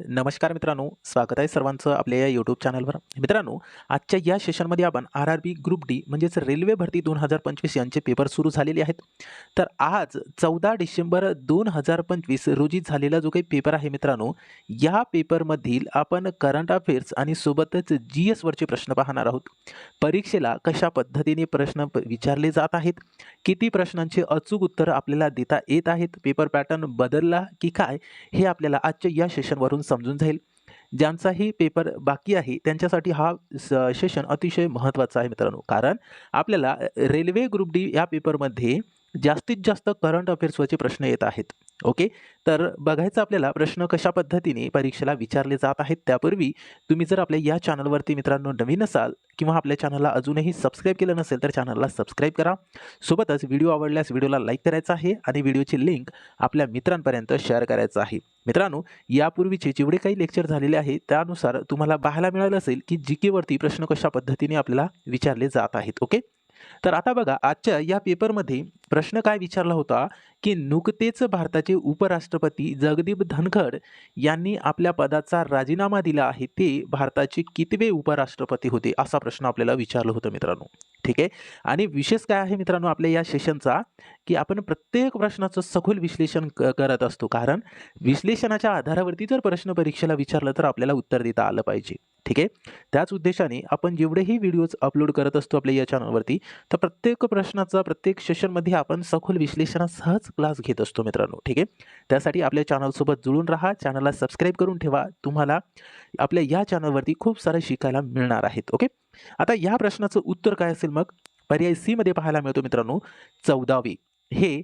नमस्कार मित्रांनो, स्वागत आहे सर्वांचं आपल्या या यूट्यूब चॅनलवर. मित्रांनो, आजच्या या सेशनमध्ये आपण आर-आर-बी ग्रुप डी म्हणजेच रेल्वे भरती 2025 यांचे पेपर सुरू झालेले आहेत. तर आज 14 डिसेंबर 2025 रोजी झालेला जो काही पेपर आहे मित्रांनो, या पेपरमधील आपण करंट अफेअर्स आणि सोबतच GS वरचे प्रश्न पाहणार आहोत. परीक्षेला कशा पद्धतीने प्रश्न विचारले जात आहेत, किती प्रश्नांचे अचूक उत्तर आपल्याला देता येत आहेत, पेपर पॅटर्न बदलला की काय, हे आपल्याला आजच्या या सेशनवरून समजून जाईल. ज्यांचाही पेपर बाकी आहे त्यांच्यासाठी हा सेशन अतिशय महत्त्वाचा आहे मित्रांनो. कारण आपल्याला रेल्वे ग्रुप डी या पेपरमध्ये जास्तीत जास्त करंट अफेअर्सवरचे प्रश्न येत आहेत. ओके, तर बघायचं आपल्याला प्रश्न कशा पद्धतीने परीक्षेला विचारले जात आहेत. त्यापूर्वी तुम्ही जर आपल्या या चॅनलवरती मित्रांनो नवीन असाल किंवा आपल्या चॅनलला अजूनही सबस्क्राईब केलं नसेल तर चॅनलला सबस्क्राईब करा. सोबतच व्हिडिओ आवडल्यास व्हिडिओला लाईक करायचा आहे आणि व्हिडिओची लिंक आपल्या मित्रांपर्यंत शेअर करायचं आहे. मित्रांनो, यापूर्वीचे जेवढे काही लेक्चर झालेले आहेत त्यानुसार तुम्हाला पाहायला मिळालं असेल की GK वरती प्रश्न कशा पद्धतीने आपल्याला विचारले जात आहेत. ओके, तर आता बघा आजच्या या पेपरमध्ये प्रश्न काय विचारला होता की नुकतेच भारताचे उपराष्ट्रपती जगदीप धनखड यांनी आपल्या पदाचा राजीनामा दिला आहे, ते भारताचे कितवे उपराष्ट्रपती होते, असा प्रश्न आपल्याला विचारला होता मित्रांनो. ठीक आहे, आणि विशेष काय आहे मित्रांनो आपल्या या सेशनचा की आपण प्रत्येक प्रश्नाचं सखोल विश्लेषण करत असतो. कारण विश्लेषणाच्या आधारावरती जर प्रश्न परीक्षेला विचारलं तर आपल्याला उत्तर देता आलं पाहिजे. ठीक आहे, त्याच उद्देशाने आपण जेवढेही व्हिडिओज अपलोड करत असतो आपल्या या चॅनलवरती, तर प्रत्येक प्रश्नाचा प्रत्येक सेशनमध्ये आपण सखोल विश्लेषणासहच क्लास घेत असतो मित्रांनो. ठीक आहे, त्यासाठी आपल्या चॅनलसोबत जुळून राहा, चॅनलला सबस्क्राईब करून ठेवा. तुम्हाला आपल्या या चॅनलवरती खूप सारं शिकायला मिळणार आहेत. ओके, आता या प्रश्नाचं उत्तर काय असेल मग? पर्याय सी मध्ये पाहायला मिळतो मित्रांनो, 14वे हे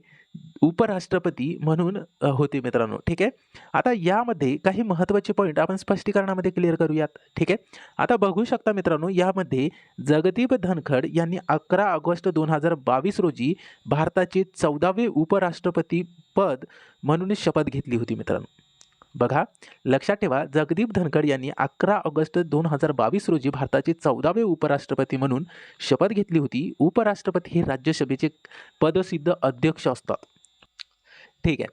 उपराष्ट्रपती म्हणून होते मित्रांनो. ठीक आहे, आता यामध्ये काही महत्त्वाचे पॉईंट आपण स्पष्टीकरणामध्ये क्लिअर करूयात. ठीक आहे, आता बघू शकता मित्रांनो, यामध्ये जगदीप धनखड यांनी 11 ऑगस्ट 2022 रोजी भारताचे 14वे उपराष्ट्रपती पद म्हणून शपथ घेतली होती मित्रांनो. बघा, लक्षात ठेवा, जगदीप धनखड यांनी 11 ऑगस्ट 2022 रोजी भारताचे 14वे उपराष्ट्रपती म्हणून शपथ घेतली होती. उपराष्ट्रपती हे राज्यसभेचे पदसिद्ध अध्यक्ष असतात. ठीक आहे,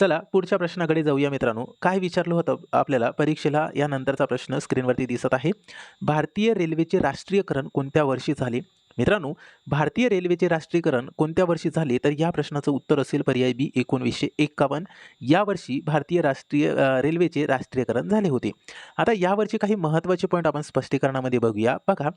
चला पुढच्या प्रश्नाकडे जाऊया मित्रांनो. काय विचारलं होतं आपल्याला परीक्षेला, यानंतरचा प्रश्न स्क्रीनवरती दिसत आहे. भारतीय रेल्वेचे राष्ट्रीयकरण कोणत्या वर्षी झाले? मित्रांनो, भारतीय रेल्वेचे राष्ट्रीयकरण कोणत्या वर्षी झाले, तर या प्रश्नाचं उत्तर असेल पर्याय बी, 1951. यावर्षी भारतीय रेल्वेचे राष्ट्रीयकरण झाले होते. आता यावरचे काही महत्त्वाचे पॉईंट आपण स्पष्टीकरणामध्ये बघूया. बघा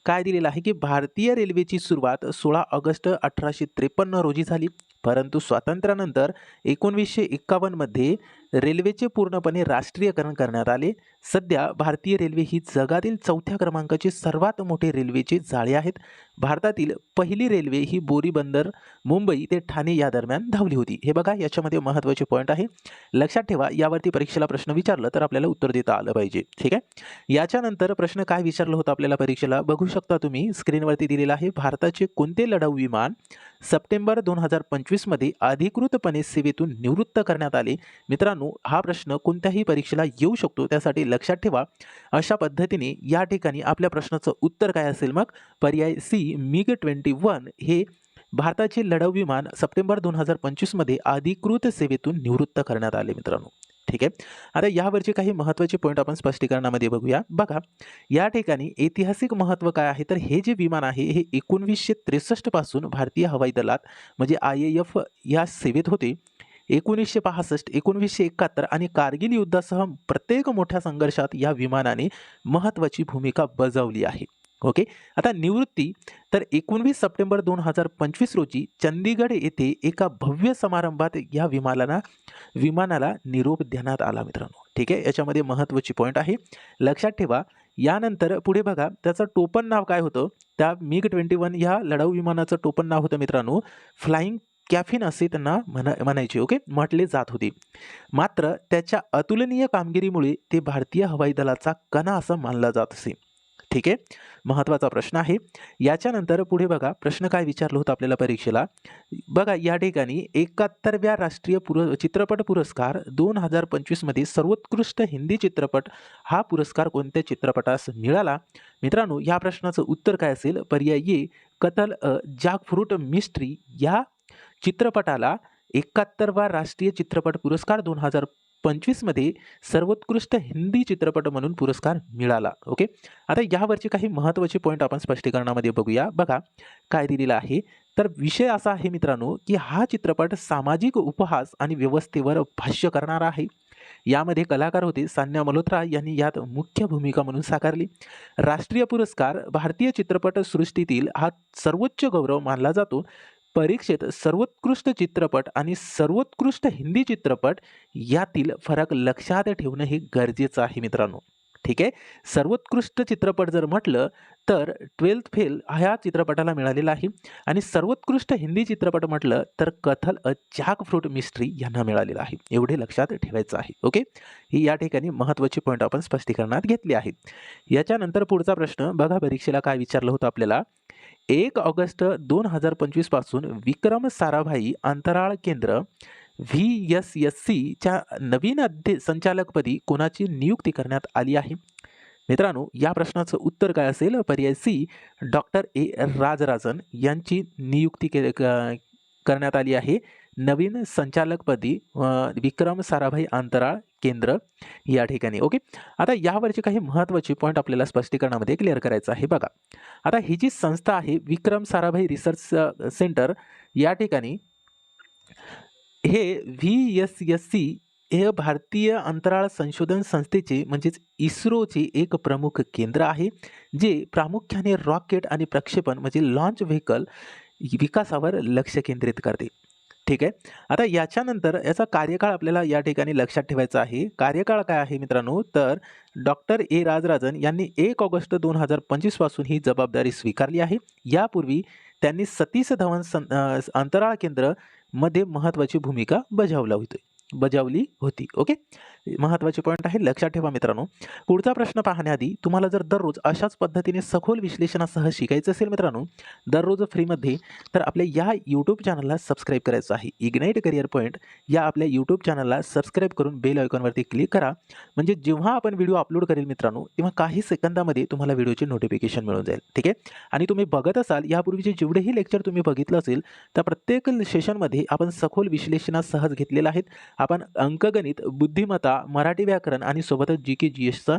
काय दिलेलं आहे की भारतीय रेल्वेची सुरुवात 16 ऑगस्ट 1853 रोजी झाली, परंतु स्वातंत्र्यानंतर 1951 मध्ये रेल्वेचे पूर्णपणे राष्ट्रीयकरण करण्यात आले. सध्या भारतीय रेल्वे ही जगातील 4थ्या क्रमांकाची सर्वात मोठे रेल्वेचे जाळे आहेत. भारतातील पहिली रेल्वे ही बोरी बंदर मुंबई ते ठाणे या दरम्यान धावली होती. हे बघा, याच्यामध्ये महत्त्वाचे पॉईंट आहे, लक्षात ठेवा. यावरती परीक्षेला प्रश्न विचारलं तर आपल्याला उत्तर देता आलं पाहिजे. ठीक आहे, याच्यानंतर प्रश्न काय विचारलं होतं आपल्याला परीक्षेला बघू शकता तुम्ही, स्क्रीनवरती दिलेला आहे. भारताचे कोणते लढाऊ विमान सप्टेंबर 2025 मध्ये अधिकृतपणे सेवेतून निवृत्त करण्यात आले? मित्रांनो, हा प्रश्न कोणत्याही परीक्षेला येऊ शकतो, त्यासाठी लक्षात ठेवा. अशा पद्धतीने या ठिकाणी आपल्या प्रश्नाचं उत्तर काय असेल मग? पर्याय सी, MiG-21 हे भारताचे लढाऊ विमान सप्टेंबर 2025 मध्ये अधिकृत सेवेतून निवृत्त करण्यात आले मित्रांनो. ठीक आहे, आता यावरचे काही महत्त्वाचे पॉईंट आपण स्पष्टीकरणामध्ये बघूया. बघा, या ठिकाणी ऐतिहासिक महत्त्व काय आहे, तर हे जे विमान आहे हे 1963 पासून भारतीय हवाई दलात म्हणजे IAF या सेवेत होते. 1965, 1971 आणि कारगिल युद्धासह प्रत्येक मोठ्या संघर्षात या विमानाने महत्त्वाची भूमिका बजावली आहे. ओके, आता निवृत्ती तर 19 सप्टेंबर 2025 रोजी चंदीगड येथे एका भव्य समारंभात या विमानाला निरोप देण्यात आला मित्रांनो. ठीक आहे, याच्यामध्ये महत्त्वाची पॉईंट आहे, लक्षात ठेवा. यानंतर पुढे बघा, त्याचं टोपण नाव काय होतं? त्या MiG-21 या लढाऊ विमानाचं टोपण नाव होतं मित्रांनो फ्लाइंग कॅफिन, असे त्यांना म्हणायचे. ओके, म्हटले जात होते. मात्र त्याच्या अतुलनीय कामगिरीमुळे ते भारतीय हवाई दलाचा कणा असं मानला जात असे. ठीक आहे, महत्त्वाचा प्रश्न आहे. याच्यानंतर पुढे बघा, प्रश्न काय विचारलं होतं आपल्याला परीक्षेला. बघा, या ठिकाणी 71व्या राष्ट्रीय चित्रपट पुरस्कार 2025 मध्ये सर्वोत्कृष्ट हिंदी चित्रपट हा पुरस्कार कोणत्या चित्रपटास मिळाला? मित्रांनो, या प्रश्नाचं उत्तर काय असेल? पर्याय ए, कतल जॅकफ्रूट मिस्ट्री या चित्रपटाला 71वा राष्ट्रीय चित्रपट पुरस्कार 2025 मध्ये सर्वोत्कृष्ट हिंदी चित्रपट म्हणून पुरस्कार मिळाला. ओके, आता यावरची काही महत्त्वाचे पॉईंट आपण स्पष्टीकरणामध्ये बघूया. बघा काय दिलेलं आहे. तर विषय असा आहे मित्रांनो, की हा चित्रपट सामाजिक उपहास आणि व्यवस्थेवर भाष्य करणारा आहे. यामध्ये कलाकार होते सान्या मल्होत्रा यांनी यात मुख्य भूमिका म्हणून साकारली. राष्ट्रीय पुरस्कार भारतीय चित्रपट सृष्टीतील हा सर्वोच्च गौरव मानला जातो. परीक्षेत सर्वोत्कृष्ट चित्रपट आणि सर्वोत्कृष्ट हिंदी चित्रपट यातील फरक लक्षात ठेवणं हे गरजेचं आहे मित्रांनो. ठीक आहे, सर्वोत्कृष्ट चित्रपट जर म्हटलं तर 12th फेल ह्या चित्रपटाला मिळालेला आहे आणि सर्वोत्कृष्ट हिंदी चित्रपट म्हटलं तर कथल अ जॅकफ्रूट मिस्ट्री यांना मिळालेला आहे. एवढे लक्षात ठेवायचं आहे. ओके, ही या ठिकाणी महत्त्वाची पॉईंट आपण स्पष्टीकरणात घेतली आहे. याच्यानंतर पुढचा प्रश्न बघा, परीक्षेला काय विचारलं होतं आपल्याला. 1 ऑगस्ट 2025 पासून विक्रम साराभाई अंतराळ केंद्र VSSCच्या नवीन संचालकपदी कोणाची नियुक्ती करण्यात आली आहे? मित्रांनो, या प्रश्नाचं उत्तर काय असेल? पर्याय सी, डॉक्टर ए राजराजन यांची नियुक्ती करण्यात आली आहे नवीन संचालकपदी विक्रम साराभाई अंतराळ केंद्र या ठिकाणी. ओके, आता यावरचे काही महत्त्वाचे पॉईंट आपल्याला स्पष्टीकरणामध्ये क्लिअर करायचं आहे. बघा, आता ही जी संस्था आहे विक्रम साराभाई रिसर्च सेंटर या ठिकाणी, हे VSSC हे भारतीय अंतराळ संशोधन संस्थेचे म्हणजेच इस्रोचे एक प्रमुख केंद्र आहे, जे प्रामुख्याने रॉकेट आणि प्रक्षेपण म्हणजे लॉन्च व्हेकल विकासावर लक्ष केंद्रित करते. ठीक आहे, आता याच्यानंतर याचा कार्यकाळ आपल्याला या ठिकाणी लक्षात ठेवायचा आहे. कार्यकाळ काय आहे मित्रांनो? तर डॉक्टर ए राजराजन यांनी 1 ऑगस्ट 2025 पासून ही जबाबदारी स्वीकारली आहे. यापूर्वी त्यांनी सतीश धवन अंतराळ केंद्र मध्ये महत्त्वाची भूमिका बजावली होती. ओके, महत्त्वाचे पॉईंट आहे, लक्षात ठेवा मित्रांनो. पुढचा प्रश्न पाहण्याआधी तुम्हाला जर दररोज अशाच पद्धतीने सखोल विश्लेषणासह शिकायचं असेल मित्रांनो, दररोज फ्रीमध्ये, तर आपल्या या यूट्यूब चॅनलला सबस्क्राईब करायचं आहे. इग्नाईट करिअर पॉईंट या आपल्या यूट्यूब चॅनलला सबस्क्राईब करून बेल आयकॉनवरती क्लिक करा. म्हणजे जेव्हा आपण व्हिडिओ अपलोड करेल मित्रांनो, तेव्हा काही सेकंदामध्ये तुम्हाला व्हिडिओचे नोटिफिकेशन मिळून जाईल. ठीक आहे, आणि तुम्ही बघत असाल यापूर्वीचे जेवढेही लेक्चर तुम्ही बघितलं असेल त्या प्रत्येक सेशनमध्ये आपण सखोल विश्लेषणासह घेतलेला आहेत. आपण अंकगणित, बुद्धिमत्ता, मराठी व्याकरण आणि सोबतच GK GSचा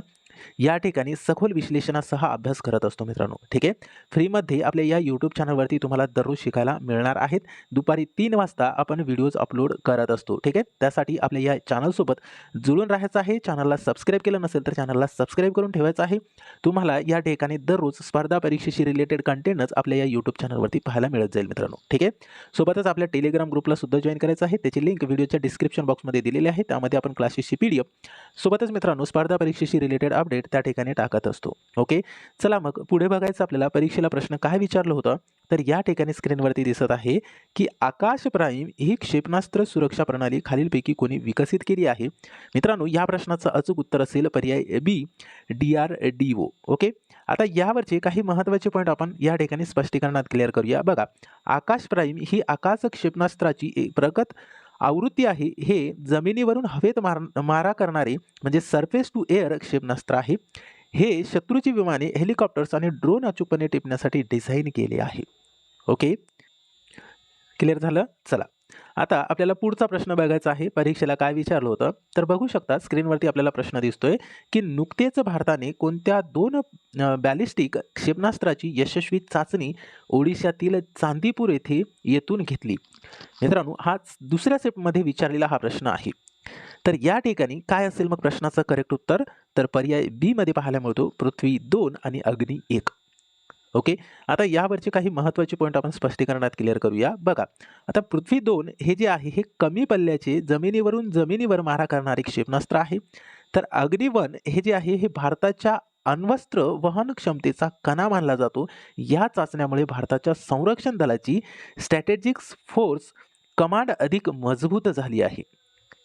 या ठिकाणी सखोल विश्लेषणासह अभ्यास करत असतो मित्रांनो. ठीक आहे, फ्रीमध्ये आपल्या या यूट्यूब चॅनलवरती तुम्हाला दररोज शिकायला मिळणार आहेत. दुपारी 3 वाजता आपण व्हिडिओज अपलोड करत असतो. ठीक आहे, त्यासाठी आपल्या या चॅनलसोबत जुळून राहायचं आहे. चॅनलला सबस्क्राईब केलं नसेल तर चॅनलला सबस्क्राईब करून ठेवायचं आहे. तुम्हाला या ठिकाणी दररोज स्पर्धा परीक्षेशी रिलेटेड कंटेंटच आपल्या या यूट्यूब चॅनलवरती पाहायला मिळत जाईल मित्रांनो. ठीक आहे, सोबतच आपल्या टेलिग्राम ग्रुपला सुद्धा जॉईन करायचं आहे. त्याची लिंक व्हिडिओच्या डिस्क्रिप्शन बॉक्समध्ये दिलेली आहे. त्यामध्ये आपण क्लासेसची PDF सोबतच मित्रांनो स्पर्धा परीक्षेशी रिलेटेड अपडेट त्या ठिकाणी टाकत असतो. ओके, चला मग पुढे बघायचं आपल्याला. परीक्षेला प्रश्न काय विचारलं होतं? तर या ठिकाणी स्क्रीनवरती दिसत आहे की आकाश प्राईम ही क्षेपणास्त्र सुरक्षा प्रणाली खालीलपैकी कोणी विकसित केली आहे? मित्रांनो, या प्रश्नाचं अचूक उत्तर असेल पर्याय बी, DRDO. ओके, आता यावरचे काही महत्त्वाचे पॉईंट आपण या ठिकाणी स्पष्टीकरणात क्लिअर करूया. बघा, आकाश प्राईम ही आकाश क्षेपणास्त्राची एक प्रगत आवृत्ती आहे. हे जमिनीवरून हवेत मारा करणारे म्हणजे सरफेस टू एअर क्षेपणास्त्र आहे. हे शत्रूची विमाने, हेलिकॉप्टर्स आणि ड्रोन अचूकपणे टिपण्यासाठी डिझाईन केले आहे. ओके, क्लिअर झालं? चला, आता आपल्याला पुढचा प्रश्न बघायचा आहे. परीक्षेला काय विचारलं होतं? तर बघू शकता स्क्रीनवरती आपल्याला प्रश्न दिसतोय की नुकतेच भारताने कोणत्या 2 बॅलिस्टिक क्षेपणास्त्राची यशस्वी चाचणी ओडिशातील चांदीपूर येथून घेतली? मित्रांनो, हा दुसऱ्या स्टेपमध्ये विचारलेला हा प्रश्न आहे. तर या ठिकाणी काय असेल मग प्रश्नाचं करेक्ट उत्तर? तर पर्याय बी मध्ये पाहायला मिळतो पृथ्वी 2 आणि अग्नी 1. ओके, आता यावरचे काही महत्त्वाचे पॉईंट आपण स्पष्टीकरणात क्लिअर करूया. बघा, आता पृथ्वी 2 हे जे आहे हे कमी पल्ल्याचे जमिनीवर मारा करणारे क्षेपणास्त्र आहे. तर अग्नी 1 हे जे आहे हे भारताच्या अण्वस्त्र वहन क्षमतेचा कणा मानला जातो. या चाचण्यामुळे भारताच्या संरक्षण दलाची स्ट्रॅटेजिक फोर्स कमांड अधिक मजबूत झाली आहे.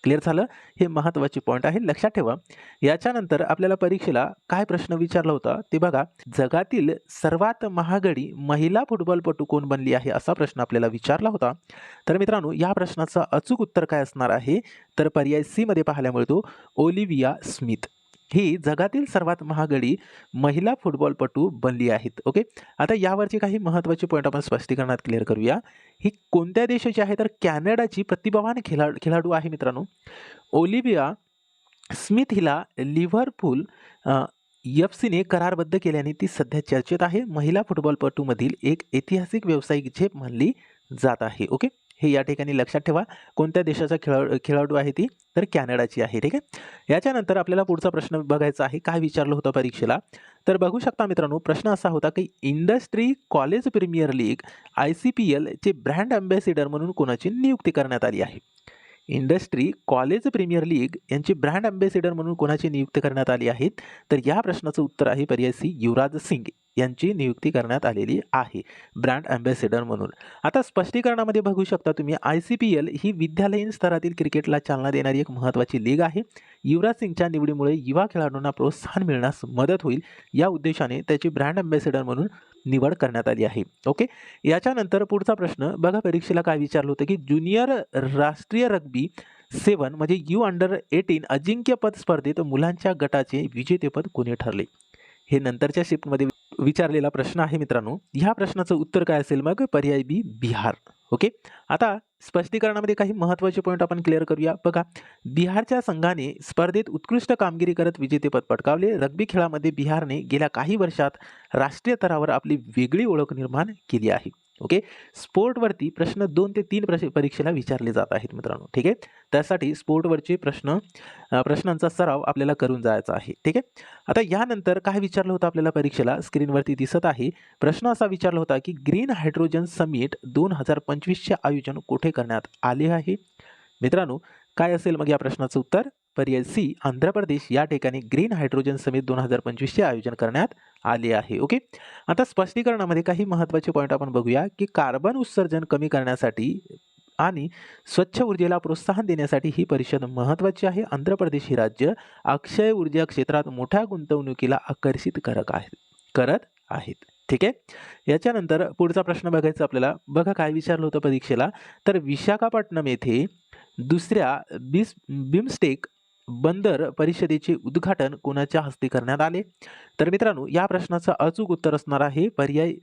क्लिअर झालं? हे महत्त्वाचे पॉईंट आहे, लक्षात ठेवा. याच्यानंतर आपल्याला परीक्षेला काय प्रश्न विचारला होता ते बघा. जगातील सर्वात महागडी महिला फुटबॉलपटू कोण बनली आहे असा प्रश्न आपल्याला विचारला होता. तर मित्रांनो, या प्रश्नाचं अचूक उत्तर काय असणार आहे? तर पर्याय सी मध्ये पाहायला मिळतो ओलिव्हिया स्मिथ. ही जगातील सर्वात महागडी महिला फुटबॉलपटू बनली आहेत. ओके, आता यावरची काही महत्त्वाचे पॉईंट आपण स्पष्टीकरणात क्लिअर करूया. ही कोणत्या देशाची आहे? तर कॅनडाची प्रतिभावान खेळाडू आहे मित्रांनो. ओलिव्हिया स्मिथ हिला लिव्हरपूल एफ.सीने करारबद्ध केल्याने ती सध्या चर्चेत आहे. महिला फुटबॉलपटूमधील एक ऐतिहासिक व्यावसायिक झेप मानली जात आहे. ओके, हे या ठिकाणी लक्षात ठेवा. कोणत्या देशाचा खेळाडू आहे ती? तर कॅनडाची आहे. ठीक आहे. याच्यानंतर आपल्याला पुढचा प्रश्न बघायचा आहे. काय विचारलं होतं परीक्षेला? तर बघू शकता मित्रांनो, प्रश्न असा होता की industry college premier league ICPL चे ब्रँड अँबॅसिडर म्हणून कोणाची नियुक्ती करण्यात आली आहे? इंडस्ट्री कॉलेज प्रीमियर लीग यांची ब्रँड अँबॅसिडर म्हणून कोणाची नियुक्ती करण्यात आली आहे? तर या प्रश्नाचं उत्तर आहे पर्याय सी, युवराज सिंग यांची नियुक्ती करण्यात आलेली आहे ब्रँड अँबॅसिडर म्हणून. आता स्पष्टीकरणामध्ये बघू शकता तुम्ही, ICPL ही विद्यालयीन स्तरातील क्रिकेटला चालना देणारी एक महत्त्वाची लीग आहे. युवराज सिंगच्या निवडीमुळे युवा खेळाडूंना प्रोत्साहन मिळण्यास मदत होईल या उद्देशाने त्याची ब्रँड अँबॅसिडर म्हणून निवड करण्यात आली आहे. ओके, याच्यानंतर पुढचा प्रश्न बघा, परीक्षेला काय विचारलं होतं की ज्युनियर राष्ट्रीय रग्बी 7 म्हणजे U अंडर 18 अजिंक्यपद स्पर्धेत मुलांच्या गटाचे विजेतेपद कोणी ठरले? हे नंतरच्या शिफ्टमध्ये विचारलेला प्रश्न आहे मित्रांनो. ह्या प्रश्नाचं उत्तर काय असेल मग? पर्याय बी, बिहार. ओके, आता स्पष्टीकरणामध्ये काही महत्त्वाचे पॉईंट आपण क्लिअर करूया. बघा, बिहारच्या संघाने स्पर्धेत उत्कृष्ट कामगिरी करत विजेतेपद पटकावले. रग्बी खेळामध्ये बिहारने गेल्या काही वर्षात राष्ट्रीय स्तरावर आपली वेगळी ओळख निर्माण केली आहे. ओके, स्पोर्टवरती प्रश्न 2 ते 3 परीक्षेला विचारले जात आहेत मित्रांनो. ठीक आहे, त्यासाठी स्पोर्टवरचे प्रश्नांचा सराव आपल्याला करून जायचा आहे. ठीक आहे. आता यानंतर काय विचारलं होतं आपल्याला परीक्षेला? स्क्रीनवरती दिसत आहे. प्रश्न असा विचारला होता की ग्रीन हायड्रोजन समिट 2025चे आयोजन कुठे करण्यात आले आहे? मित्रांनो, काय असेल मग या प्रश्नाचं उत्तर? पर्याय सी, आंध्र प्रदेश या ठिकाणी ग्रीन हायड्रोजन समिट 2025चे आयोजन करण्यात आले आहे. ओके, आता स्पष्टीकरणामध्ये काही महत्त्वाचे पॉईंट आपण बघूया की कार्बन उत्सर्जन कमी करण्यासाठी आणि स्वच्छ ऊर्जेला प्रोत्साहन देण्यासाठी ही परिषद महत्त्वाची आहे. आंध्र प्रदेश हे राज्य अक्षय ऊर्जा क्षेत्रात मोठ्या गुंतवणुकीला आकर्षित करत आहेत. ठीक आहे. याच्यानंतर पुढचा प्रश्न बघायचा आपल्याला. बघा काय विचारलं होतं परीक्षेला. तर विशाखापट्टणम येथे दुसऱ्या बिमस्टेक बंदर परिषदेचे उद्घाटन कोणाच्या हस्ते करण्यात आले? तर मित्रांनो, या प्रश्नाचं अचूक उत्तर असणार आहे पर्याय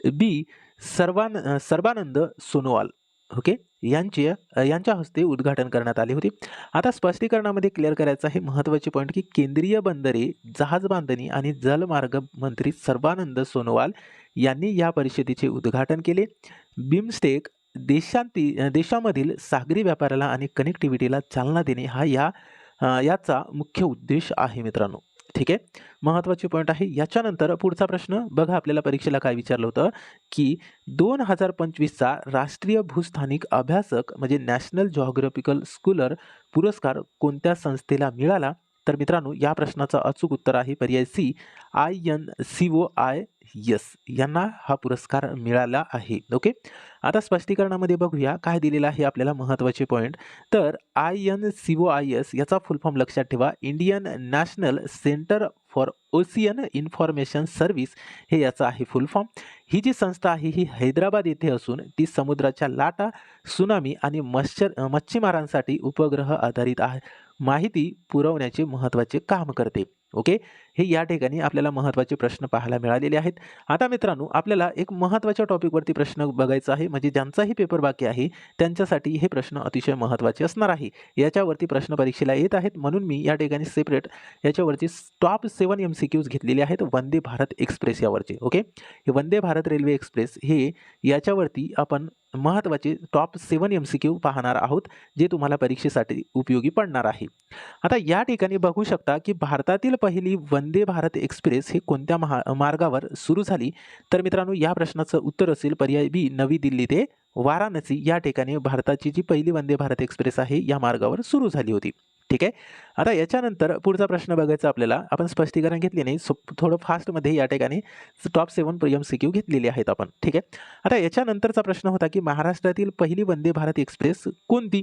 बी, सर्बानंद सोनोवाल. ओके, यांच्या हस्ते उद्घाटन करण्यात आले होते. आता स्पष्टीकरणामध्ये क्लिअर करायचं आहे महत्त्वाचे पॉईंट की केंद्रीय बंदरे, जहाज बांधणी आणि जलमार्ग मंत्री सर्बानंद सोनोवाल यांनी या परिषदेचे उद्घाटन केले. बिमस्टेक देशामधील सागरी व्यापाराला आणि कनेक्टिव्हिटीला चालना देणे हा याचा मुख्य उद्देश आहे मित्रांनो. ठीक आहे, महत्त्वाचे पॉईंट आहे. याच्यानंतर पुढचा प्रश्न बघा, आपल्याला परीक्षेला काय विचारलं होतं की 2025चा राष्ट्रीय भूस्थानिक अभ्यासक म्हणजे नॅशनल जिओग्राफिकल स्कॉलर पुरस्कार कोणत्या संस्थेला मिळाला? तर मित्रांनो, या प्रश्नाचं अचूक उत्तर आहे पर्याय सी, INCOIS यांना हा पुरस्कार मिळाला आहे. ओके, आता स्पष्टीकरणामध्ये बघूया काय दिलेलं आहे आपल्याला महत्त्वाचे पॉईंट. तर INCOIS याचा फुल फॉर्म लक्षात ठेवा, Indian national centre for ocean information service हे याचा आहे फुल फॉर्म. ही जी संस्था आहे ही हैदराबाद येथे असून ती समुद्राच्या लाटा, सुनामी आणि मच्छीमारांसाठी उपग्रह आधारित माहिती पुरवण्याचे महत्त्वाचे काम करते. ओके, हे या ठिकाणी आपल्याला महत्त्वाचे प्रश्न पाहायला मिळालेले आहेत. आता मित्रांनो, आपल्याला एक महत्त्वाच्या टॉपिकवरती प्रश्न बघायचा आहे, म्हणजे ज्यांचाही पेपर बाकी आहे त्यांच्यासाठी हे प्रश्न अतिशय महत्त्वाचे असणार आहे. याच्यावरती प्रश्न परीक्षेला येत आहेत, म्हणून मी या ठिकाणी सेपरेट याच्यावरती टॉप 7 MCQs घेतलेले आहेत वंदे भारत एक्सप्रेस यावरचे. ओके, हे वंदे भारत रेल्वे एक्सप्रेस हे याच्यावरती आपण महत्त्वाचे टॉप 7 MCQ पाहणार आहोत, जे तुम्हाला परीक्षेसाठी उपयोगी पडणार आहे. आता या ठिकाणी बघू शकता की भारतातील पहिली वंदे भारत एक्सप्रेस हे कोणत्या मार्गावर सुरू झाली? तर मित्रांनो, या प्रश्नाचं उत्तर असेल पर्याय बी, नवी दिल्ली ते वाराणसी या ठिकाणी भारताची जी पहिली वंदे भारत एक्सप्रेस आहे या मार्गावर सुरू झाली होती. ठीक आहे. आता याच्यानंतर पुढचा प्रश्न बघायचा आपल्याला. आपण स्पष्टीकरण घेतले नाही, थोडं फास्टमध्ये या ठिकाणी टॉप 7 MCQ घेतलेले आहेत आपण. ठीक आहे. आता याच्यानंतरचा प्रश्न होता की महाराष्ट्रातील पहिली वंदे भारत एक्सप्रेस कोणती?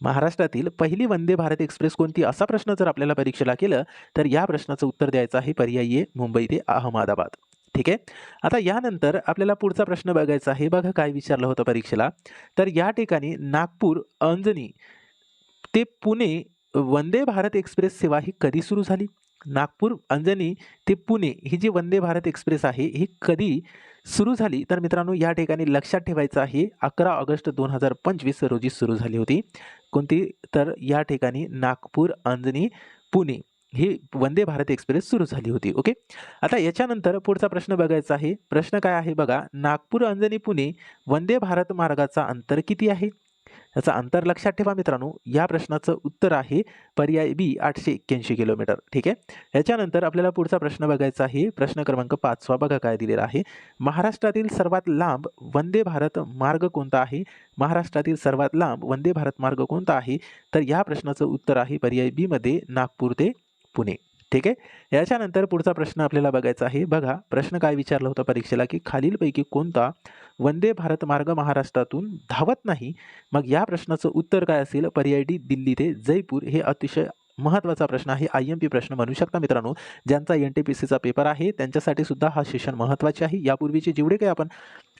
महाराष्ट्रातील पहिली वंदे भारत एक्सप्रेस कोणती, असा प्रश्न जर आपल्याला परीक्षेला केलं तर या प्रश्नाचं उत्तर द्यायचं आहे पर्याय ए, मुंबई ते अहमदाबाद. ठीक आहे. आता यानंतर आपल्याला पुढचा प्रश्न बघायचा आहे. बघा काय विचारलं होतं परीक्षेला. तर या ठिकाणी नागपूर अंजनी ते पुणे वंदे भारत एक्सप्रेस सेवा ही कधी सुरू झाली? नागपूर अंजनी ते पुणे ही जी वंदे भारत एक्सप्रेस आहे ही कधी सुरू झाली? तर मित्रांनो, या ठिकाणी लक्षात ठेवायचं आहे 11 ऑगस्ट 2025 रोजी सुरू झाली होती. कोणती? तर या ठिकाणी नागपूर, अंजनी, पुणे ही वंदे भारत एक्सप्रेस सुरू झाली होती. ओके. आता याच्यानंतर पुढचा प्रश्न बघायचा आहे. प्रश्न काय आहे बघा, नागपूर, अंजनी, पुणे वंदे भारत मार्गाचा अंतर किती आहे? याचं अंतर लक्षात ठेवा मित्रांनो. या प्रश्नाचं उत्तर आहे पर्याय बी 881 किलोमीटर. ठीक आहे. याच्यानंतर आपल्याला पुढचा प्रश्न बघायचा आहे. प्रश्न क्रमांक 5 बघा काय दिलेला आहे. महाराष्ट्रातील सर्वात लांब वंदे भारत मार्ग कोणता आहे? महाराष्ट्रातील सर्वात लांब वंदे भारत मार्ग कोणता आहे? तर या प्रश्नाचं उत्तर आहे पर्याय बी मध्ये नागपूर ते पुणे. ठीक आहे. याच्यानंतर पुढचा प्रश्न आपल्याला बघायचा आहे. बघा प्रश्न काय विचारला होता परीक्षेला, की खालीलपैकी कोणता वंदे भारत मार्ग महाराष्ट्रातून धावत नाही? मग या प्रश्नाचं उत्तर काय असेल? पर्याय डी दिल्ली ते जयपूर. हे अतिशय महत्त्वाचा प्रश्न आहे. IMP प्रश्न म्हणू शकता मित्रांनो. ज्यांचा NTPCचा पेपर आहे त्यांच्यासाठी सुद्धा हा सेशन महत्त्वाचे आहे. यापूर्वीचे जेवढे काही आपण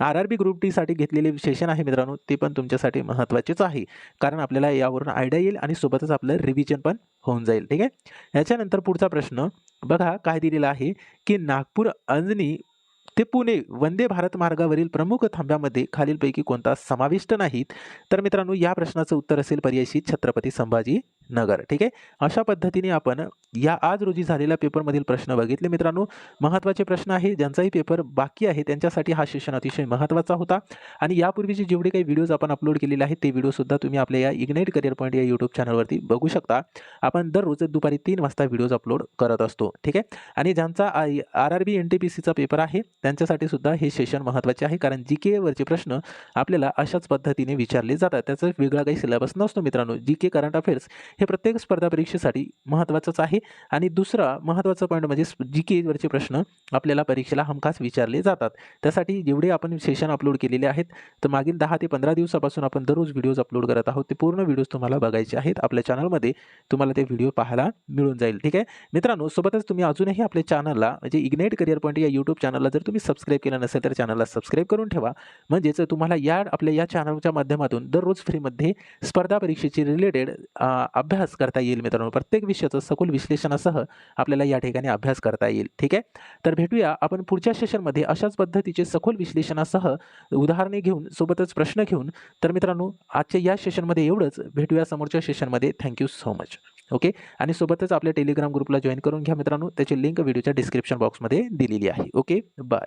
RRB ग्रुप डी साठी घेतलेले सेशन आहे मित्रांनो, ते पण तुमच्यासाठी महत्त्वाचेच आहे. कारण आपल्याला यावरून आयडिया येईल आणि सोबतच आपलं रिव्हिजन पण होऊन जाईल. ठीक आहे. याच्यानंतर पुढचा प्रश्न बघा काय दिलेला आहे, की नागपूर, अंजनी ते पुणे वंदे भारत मार्गावरील प्रमुख थांब्यामध्ये खालीलपैकी कोणता समाविष्ट नाहीत? तर मित्रांनो या प्रश्नाचं उत्तर असेल पर्याय सी छत्रपती संभाजी नगर. ठीक आहे. अशा पद्धतीने आपण या आज रोजी झालेल्या पेपरमधील प्रश्न बघितले मित्रांनो. महत्त्वाचे प्रश्न आहे. ज्यांचाही पेपर बाकी आहे त्यांच्यासाठी हा सेशन अतिशय महत्त्वाचा होता. आणि यापूर्वीचे जेवढे काही व्हिडिओज आपण अपलोड केलेले आहेत ते व्हिडिओसुद्धा तुम्ही आपल्या या इग्नाइट करिअर पॉईंट या यूट्यूब चॅनलवरती बघू शकता. आपण दररोज दुपारी 3 वाजता व्हिडिओज अपलोड करत असतो. ठीक आहे. आणि ज्यांचा RRB NTPCचा पेपर आहे त्यांच्यासाठी सुद्धा हे सेशन महत्त्वाचे आहे. कारण GK वरचे प्रश्न आपल्याला अशाच पद्धतीने विचारले जातात. त्याचा वेगळा काही सिलेबस नसतो मित्रांनो. GK करंट अफेअर्स हे प्रत्येक स्पर्धा परीक्षेसाठी महत्त्वाचंच आहे. आणि दुसरा महत्त्वाचा पॉईंट म्हणजे GK वरचे प्रश्न आपल्याला परीक्षेला हमखास विचारले जातात. त्यासाठी जेवढे आपण सेशन अपलोड केलेले आहेत तर मागील 10 ते 15 दिवसापासून आपण दररोज व्हिडिओज अपलोड करत आहोत. ते पूर्ण व्हिडिओज तुम्हाला बघायचे आहेत. आपल्या चॅनलमध्ये तुम्हाला ते व्हिडिओ पाहायला मिळून जाईल. ठीक आहे मित्रांनो. सोबतच तुम्ही अजूनही आपल्या चॅनलला म्हणजे इग्नाइट करिअर पॉईंट या यूट्यूब चॅनलला जर तुम्ही सबस्क्राईब केलं नसेल तर चॅनलला सबस्क्राईब करून ठेवा. म्हणजेच तुम्हाला आपल्या या चॅनलच्या माध्यमातून दररोज फ्रीमध्ये स्पर्धा परीक्षेची रिलेटेड अभ्यास करता येईल मित्रांनो. प्रत्येक विषयाचं सखोल विश्लेषणासह आपल्याला या ठिकाणी अभ्यास करता येईल. ठीक आहे. तर भेटूया आपण पुढच्या सेशनमध्ये अशाच पद्धतीचे सखोल विश्लेषणासह उदाहरणे घेऊन सोबतच प्रश्न घेऊन. तर मित्रांनो आजच्या या सेशनमध्ये एवढंच. भेटूया समोरच्या सेशनमध्ये. Thank you so much. ओके. आणि सोबतच आपल्या टेलिग्राम ग्रुपला जॉईन करून घ्या मित्रांनो. त्याची लिंक व्हिडिओच्या डिस्क्रिप्शन बॉक्समध्ये दिलेली आहे. ओके. बाय.